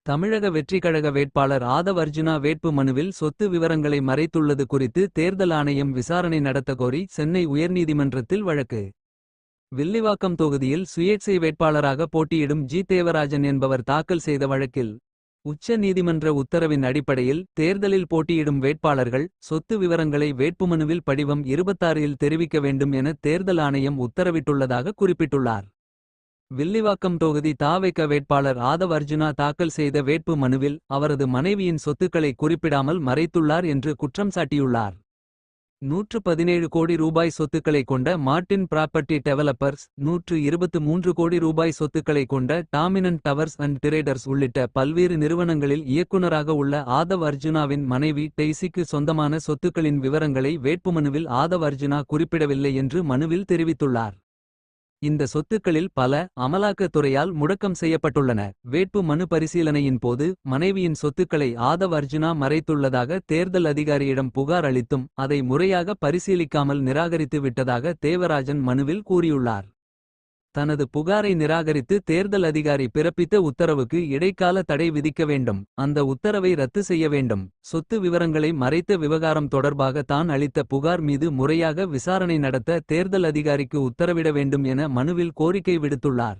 தமிழக வெற்றிக்கழக வேட்பாளர் ஆதவ் அர்ஜுனா வேட்பு மனுவில் சொத்து விவரங்களை மறைத்துள்ளது குறித்து தேர்தல் ஆணையம் விசாரணை நடத்த கோரி சென்னை உயர்நீதிமன்றத்தில் வழக்கு. வில்லிவாக்கம் தொகுதியில் சுயேட்சை வேட்பாளராக போட்டியிடும் ஜி. தேவராஜன் என்பவர் தாக்கல் செய்த வழக்கில் உச்ச நீதிமன்ற உத்தரவின் அடிப்படையில் தேர்தலில் போட்டியிடும் வேட்பாளர்கள் சொத்து விவரங்களை வேட்புமனுவில் படிவம் 26 இல் தெரிவிக்க வேண்டும் என தேர்தல் ஆணையம் உத்தரவிட்டுள்ளதாக குறிப்பிட்டுள்ளார். வில்லிவாக்கம் தொகுதி தாவேக வேட்பாளர் ஆதவ் அர்ஜுனா தாக்கல் செய்த வேட்பு மனுவில் அவரது மனைவியின் சொத்துக்களை குறிப்பிடாமல் மறைத்துள்ளார் என்று குற்றம் சாட்டியுள்ளார். 117 கோடி ரூபாய் சொத்துக்களை கொண்ட மார்டின் ப்ராப்பர்ட்டி டெவலப்பர்ஸ், 123 கோடி ரூபாய் சொத்துக்களை கொண்ட டாமினன்ட் டவர்ஸ் அண்ட் டிரேடர்ஸ் உள்ளிட்ட பல்வேறு நிறுவனங்களில் இயக்குநராக உள்ள ஆதவ் அர்ஜுனாவின் மனைவி டெய்சிக்கு சொந்தமான சொத்துக்களின் விவரங்களை வேட்புமனுவில் ஆதவ் அர்ஜுனா குறிப்பிடவில்லை என்று மனுவில் தெரிவித்துள்ளார். இந்த சொத்துக்களில் பல அமலாக்கத் துறையால் முடக்கம் செய்யப்பட்டுள்ளன. வேட்பு மனு பரிசீலனையின் போது மனைவியின் சொத்துக்களை ஆதவ் அர்ஜுனா மறைத்துள்ளதாக தேர்தல் அதிகாரியிடம் புகார் அளித்தும் அதை முறையாக பரிசீலிக்காமல் நிராகரித்து விட்டதாக தேவராஜன் மனுவில் கூறியுள்ளார். தனது புகாரை நிராகரித்து தேர்தல் அதிகாரி பிறப்பித்த உத்தரவுக்கு இடைக்கால தடை விதிக்க வேண்டும். அந்த உத்தரவை ரத்து செய்ய வேண்டும். சொத்து விவரங்களை மறைத்த விவகாரம் தொடர்பாக தான் அளித்த புகார் மீது முறையாக விசாரணை நடத்த தேர்தல் அதிகாரிக்கு உத்தரவிட வேண்டும் என மனுவில் கோரிக்கை விடுத்துள்ளார்.